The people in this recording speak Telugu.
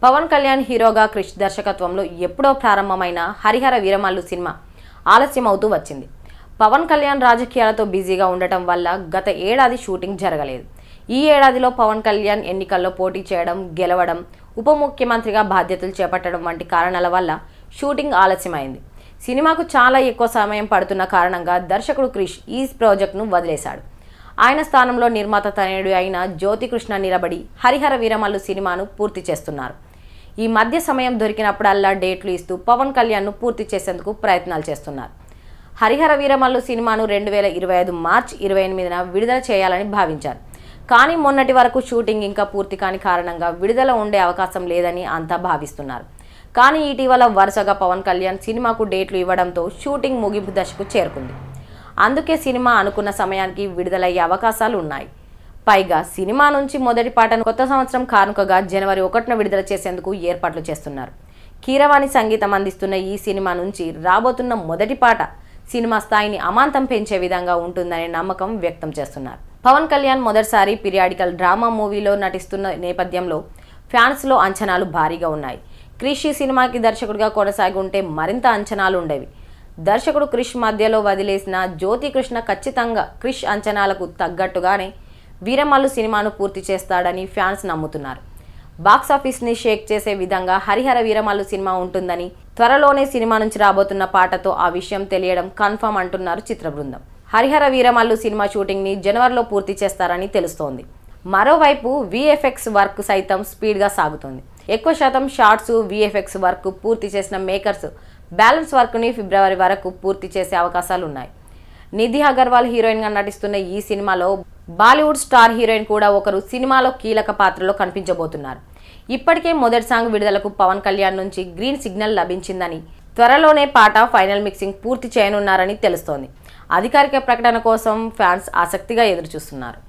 పవన్ కళ్యాణ్ హీరోగా క్రిష్ దర్శకత్వంలో ఎప్పుడో ప్రారంభమైన హరిహర వీరమల్లు సినిమా ఆలస్యం అవుతూ వచ్చింది. పవన్ కళ్యాణ్ రాజకీయాలతో బిజీగా ఉండటం వల్ల గత ఏడాది షూటింగ్ జరగలేదు. ఈ ఏడాదిలో పవన్ కళ్యాణ్ ఎన్నికల్లో పోటీ చేయడం, గెలవడం, ఉప ముఖ్యమంత్రిగా బాధ్యతలు చేపట్టడం వంటి కారణాల వల్ల షూటింగ్ ఆలస్యమైంది. సినిమాకు చాలా ఎక్కువ సమయం పడుతున్న కారణంగా దర్శకుడు క్రిష్ ఈ ప్రాజెక్టును వదిలేశాడు. ఆయన స్థానంలో నిర్మాత తనయుడు అయిన జ్యోతికృష్ణ నిలబడి హరిహర వీరమల్లు సినిమాను పూర్తి చేస్తున్నారు. ఈ మధ్య సమయం దొరికినప్పుడల్లా డేట్లు ఇస్తూ పవన్ కళ్యాణ్ను పూర్తి చేసేందుకు ప్రయత్నాలు చేస్తున్నారు. హరిహర వీరమల్లు సినిమాను 2025 మార్చి 28న విడుదల చేయాలని భావించారు. కానీ మొన్నటి వరకు షూటింగ్ ఇంకా పూర్తి కాని కారణంగా విడుదల ఉండే అవకాశం లేదని అంతా భావిస్తున్నారు. కానీ ఇటీవల వరుసగా పవన్ కళ్యాణ్ సినిమాకు డేట్లు ఇవ్వడంతో షూటింగ్ ముగింపు దశకు చేరుకుంది. అందుకే సినిమా అనుకున్న సమయానికి విడుదలయ్యే అవకాశాలు ఉన్నాయి. పైగా సినిమా నుంచి మొదటి పాటను కొత్త సంవత్సరం కానుకగా జనవరి 1న విడుదల చేసేందుకు ఏర్పాట్లు చేస్తున్నారు. కీరవాణి సంగీతం అందిస్తున్న ఈ సినిమా నుంచి రాబోతున్న మొదటి పాట సినిమా స్థాయిని అమాంతం పెంచే విధంగా ఉంటుందనే నమ్మకం వ్యక్తం చేస్తున్నారు. పవన్ కళ్యాణ్ మొదటిసారి పీరియాడికల్ డ్రామా మూవీలో నటిస్తున్న నేపథ్యంలో ఫ్యాన్స్లో అంచనాలు భారీగా ఉన్నాయి. క్రిష్ ఈ సినిమాకి దర్శకుడిగా కొనసాగి ఉంటే మరింత అంచనాలు ఉండేవి. దర్శకుడు క్రిష్ మధ్యలో వదిలేసిన జ్యోతికృష్ణ ఖచ్చితంగా క్రిష్ అంచనాలకు తగ్గట్టుగానే వీరమల్లు సినిమాను పూర్తి చేస్తాడని ఫ్యాన్స్ నమ్ముతున్నారు. బాక్సాఫీస్ని షేక్ చేసే విధంగా హరిహర వీరమల్లు సినిమా ఉంటుందని, త్వరలోనే సినిమా నుంచి రాబోతున్న పాటతో ఆ విషయం తెలియడం కన్ఫర్మ్ అంటున్నారు చిత్ర బృందం. హరిహర వీరమల్లు సినిమా షూటింగ్ని జనవరిలో పూర్తి చేస్తారని తెలుస్తోంది. మరోవైపు విఎఫ్ఎక్స్ వర్క్ సైతం స్పీడ్గా సాగుతుంది. ఎక్కువ శాతం షార్ట్స్, విఎఫ్ఎక్స్ వర్క్ పూర్తి చేసిన మేకర్స్ బ్యాలెన్స్ వర్క్ని ఫిబ్రవరి వరకు పూర్తి చేసే అవకాశాలు ఉన్నాయి. నిధి అగర్వాల్ హీరోయిన్గా నటిస్తున్న ఈ సినిమాలో బాలీవుడ్ స్టార్ హీరోయిన్ కూడా ఒకరు సినిమాలో కీలక పాత్రలో కనిపించబోతున్నారు. ఇప్పటికే మొదటి సాంగ్ విడుదలకు పవన్ కళ్యాణ్ నుంచి గ్రీన్ సిగ్నల్ లభించిందని, త్వరలోనే పాట ఫైనల్ మిక్సింగ్ పూర్తి చేయనున్నారని తెలుస్తోంది. అధికారిక ప్రకటన కోసం ఫ్యాన్స్ ఆసక్తిగా ఎదురుచూస్తున్నారు.